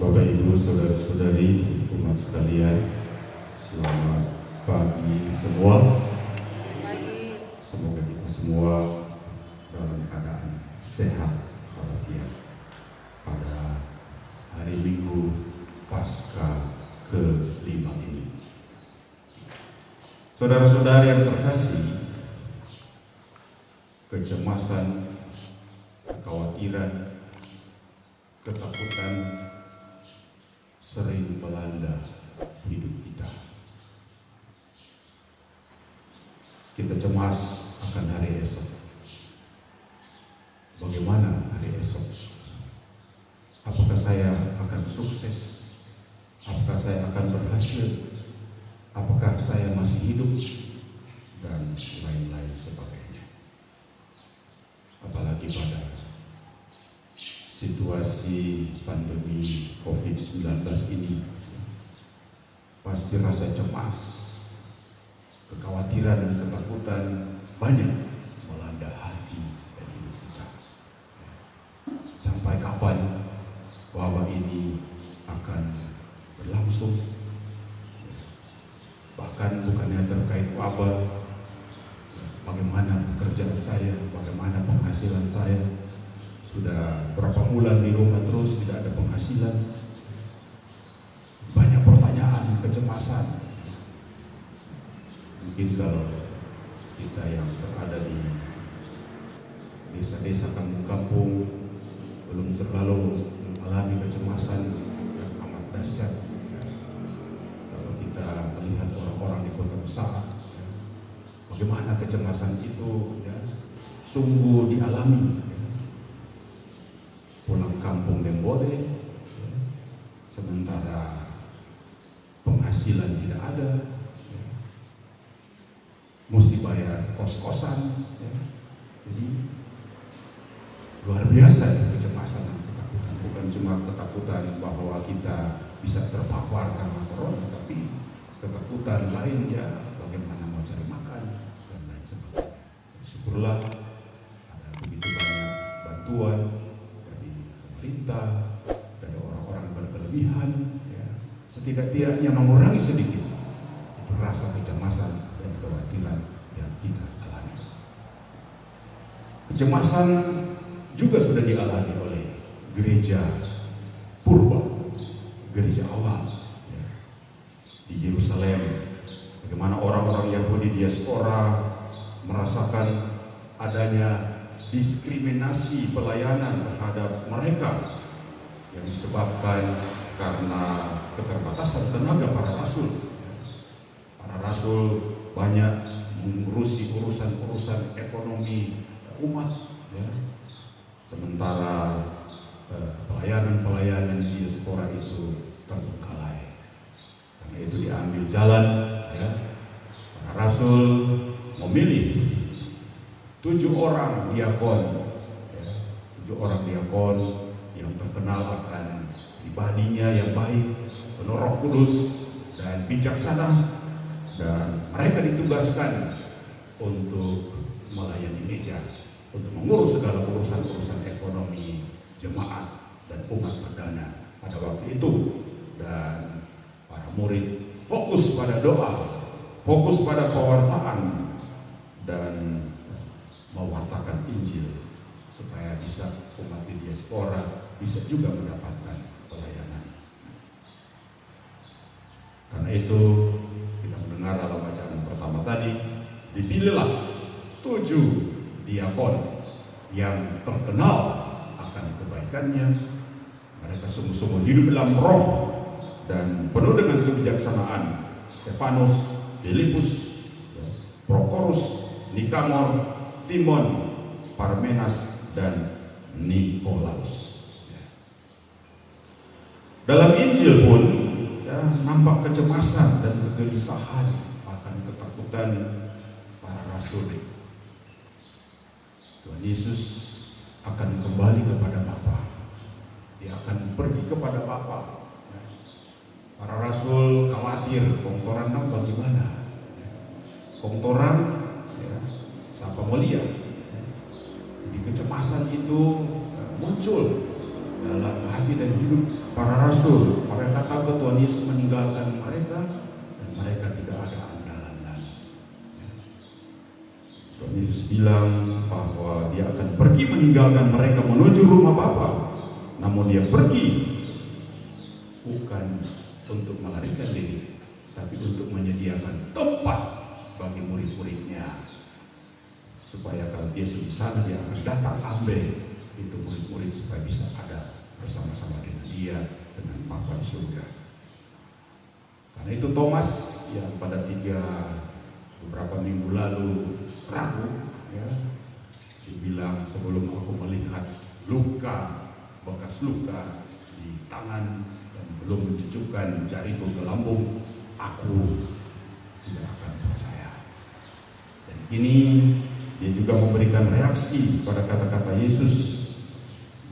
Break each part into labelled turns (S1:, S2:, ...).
S1: Bapak Ibu, saudara-saudari, umat sekalian, selamat pagi semua. Semoga kita semua dalam keadaan sehat walafiat pada hari Minggu Paskah ke-5 ini. Saudara-saudari yang terkasih, kecemasan, kekhawatiran, ketakutan sering melanda hidup kita. Kita cemas akan hari esok. Bagaimana hari esok? Apakah saya akan sukses? Apakah saya akan berhasil? Apakah saya masih hidup? Dan lain-lain sebagainya. Apalagi pada situasi pandemi COVID-19 ini, pasti rasa cemas, kekhawatiran dan ketakutan banyak melanda hati dan hidup kita. Sampai kapan wabah ini akan berlangsung? Bahkan bukannya terkait wabah, bagaimana pekerjaan saya, bagaimana penghasilan saya. Sudah berapa bulan di rumah terus tidak ada penghasilan. Banyak pertanyaan, kecemasan. Mungkin kalau kita yang berada di desa-desa, kampung-kampung belum terlalu mengalami kecemasan yang amat dahsyat. Kalau kita melihat orang-orang di kota besar, bagaimana kecemasan itu sungguh dialami. Pulang kampung yang boleh, sementara penghasilan tidak ada, mesti bayar kos-kosan, jadi luar biasa kecemasan dan ketakutan. Bukan cuma ketakutan bahwa kita bisa terpapar karena corona, tapi ketakutan lainnya bagaimana mau cari makan dan lain sebagainya. Syukurlah ada begitu banyak bantuan pemerintah, dari orang-orang berkelebihan, setidak-tidaknya mengurangi sedikit itu rasa kecemasan dan kekhawatiran yang kita alami. Kecemasan juga sudah dialami oleh gereja purba, gereja awal di Yerusalem. Bagaimana orang-orang Yahudi diaspora merasakan adanya diskriminasi pelayanan terhadap mereka yang disebabkan karena keterbatasan tenaga para rasul. Para rasul banyak mengurusi urusan-urusan ekonomi umat, sementara pelayanan-pelayanan di diaspora itu terbengkalai. Karena itu diambil jalan, para rasul memilih 7 orang diakon, 7 orang diakon yang terkenal akan pribadinya yang baik, penuh Roh Kudus dan bijaksana, dan mereka ditugaskan untuk melayani gereja, untuk mengurus segala urusan-urusan ekonomi jemaat dan umat perdana pada waktu itu. Dan para murid fokus pada doa, fokus pada pewartaan dan mewartakan Injil supaya bisa umat di diaspora bisa juga mendapatkan pelayanan. Karena itu kita mendengar dalam bacaan pertama tadi, dipilihlah 7 diakon yang terkenal akan kebaikannya. Mereka sungguh-sungguh hidup dalam roh dan penuh dengan kebijaksanaan. Stefanus, Filipus, Prokorus, Nikanor, Timon, Parmenas, dan Nikolaus. Dalam Injil pun nampak kecemasan dan kegelisahan akan ketakutan para rasul. Tuhan Yesus akan kembali kepada Bapa. Dia akan pergi kepada Bapa. Para rasul khawatir, kongtoran bagaimana? Kongtoran siapa mulia? Jadi kecemasan itu muncul dalam hati dan hidup para rasul. Mereka tahu Tuhan Yesus meninggalkan mereka dan mereka tidak ada andalan lagi. Tuhan Yesus bilang bahwa dia akan pergi meninggalkan mereka menuju rumah Bapa. Namun dia pergi bukan untuk melarikan diri, tapi untuk menyediakan tempat bagi murid-muridnya, supaya kalau dia sudah di sana dia akan datang ambil itu murid-murid supaya bisa ada bersama-sama dengan dia, dengan Bapa di surga. Karena itu Thomas yang pada beberapa minggu lalu ragu, ya, dibilang sebelum aku melihat luka, bekas luka di tangan dan belum mencucukkan jariku ke lambung, aku tidak akan percaya. Dan kini dia juga memberikan reaksi pada kata-kata Yesus.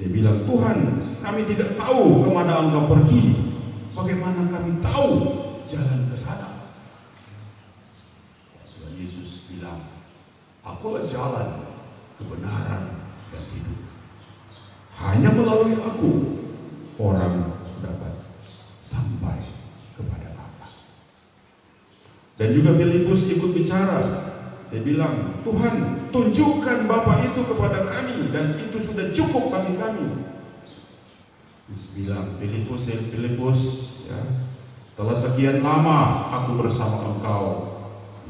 S1: Dia bilang, Tuhan, kami tidak tahu kemana Engkau pergi. Bagaimana kami tahu jalan ke sana? Tuhan Yesus bilang, Akulah jalan, kebenaran, dan hidup. Hanya melalui aku orang dapat sampai kepada Bapa. Dan juga Filipus ikut bicara. Dia bilang, Tuhan, tunjukkan Bapa itu kepada kami dan itu sudah cukup bagi kami. Yesus bilang, Filipus, ya, telah sekian lama aku bersama engkau,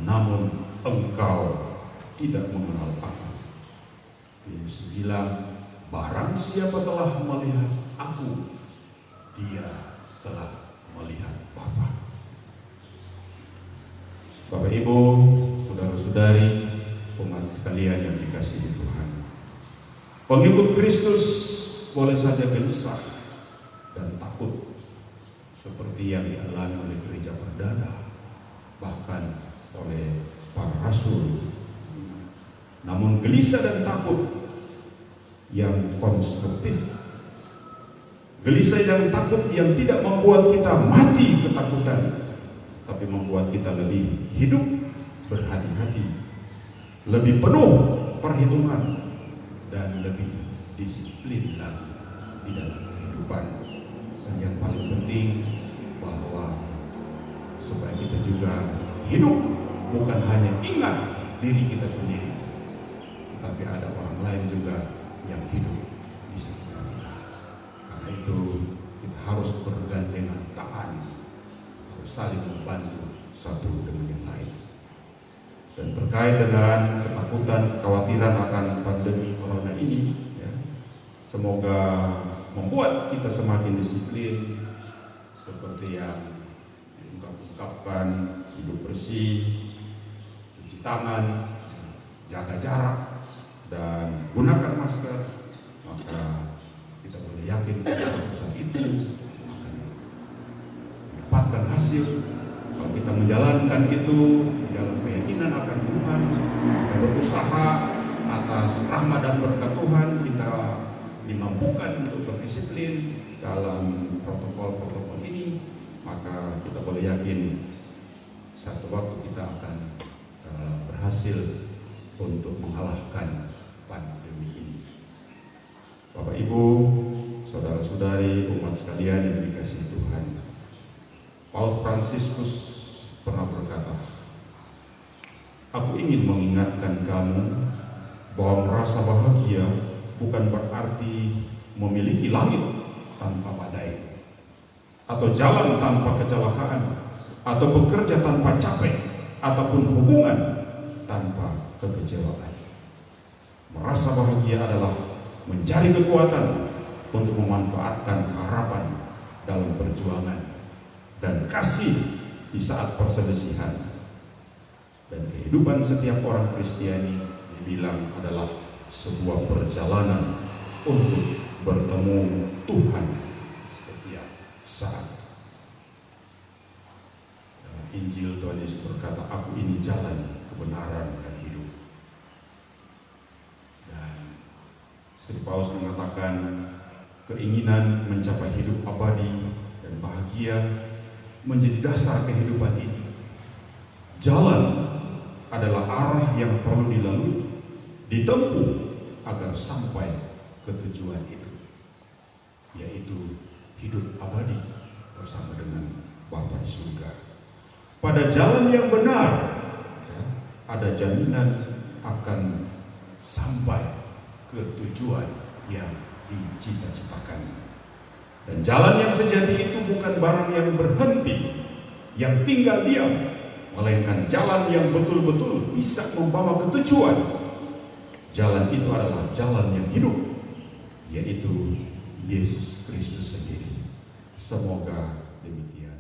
S1: namun engkau tidak mengenal aku. Yesus bilang, barang siapa telah melihat aku, dia telah melihat Bapa. Bapak Ibu, saudara-saudari, umat sekalian yang dikasihi Tuhan, pengikut Kristus boleh saja gelisah dan takut seperti yang dialami oleh gereja perdana, bahkan oleh para rasul. Namun gelisah dan takut yang konstruktif, gelisah dan takut yang tidak membuat kita mati ketakutan, tapi membuat kita lebih hidup berhati-hati, lebih penuh perhitungan, dan lebih disiplin lagi di dalam kehidupan. Dan yang paling penting bahwa supaya kita juga hidup bukan hanya ingat diri kita sendiri, tetapi ada orang lain juga yang hidup di sekitar kita. Karena itu kita harus bergandengan tangan, harus saling membantu satu dengan yang lain. Dan terkait dengan ketakutan, kekhawatiran akan pandemi corona ini, ya, semoga membuat kita semakin disiplin seperti yang diungkapkan, hidup bersih, cuci tangan, jaga jarak, dan gunakan masker. Maka kita boleh yakin usaha itu akan mendapatkan hasil. Kalau kita menjalankan itu dalam keyakinan akan Tuhan, kita berusaha atas rahmat dan berkat Tuhan, kita dimampukan untuk berdisiplin dalam protokol-protokol ini, maka kita boleh yakin satu waktu kita akan berhasil untuk mengalahkan pandemi ini. Bapak Ibu, saudara-saudari, umat sekalian yang dikasihi Tuhan, Paus Fransiskus pernah berkata, aku ingin mengingatkan kamu bahwa merasa bahagia bukan berarti memiliki langit tanpa badai, atau jalan tanpa kecelakaan, atau bekerja tanpa capek, ataupun hubungan tanpa kekecewaan. Merasa bahagia adalah mencari kekuatan untuk memanfaatkan harapan dalam perjuangan dan kasih di saat perselisihan. Dan kehidupan setiap orang Kristiani dibilang adalah sebuah perjalanan untuk bertemu Tuhan setiap saat. Dalam Injil Tuhan Yesus berkata, aku ini jalan, kebenaran, dan hidup. Dan Sri Paus mengatakan, keinginan mencapai hidup abadi dan bahagia menjadi dasar kehidupan ini. Jalan adalah arah yang perlu dilalui, ditempuh agar sampai ke tujuan itu. yaitu hidup abadi bersama dengan Bapa di surga. Pada jalan yang benar, ya, ada jaminan akan sampai ke tujuan yang dicita-citakan. Dan jalan yang sejati itu bukan barang yang berhenti, yang tinggal diam, melainkan jalan yang betul-betul bisa membawa ke tujuan. Jalan itu adalah jalan yang hidup, yaitu Yesus Kristus sendiri. Semoga demikian.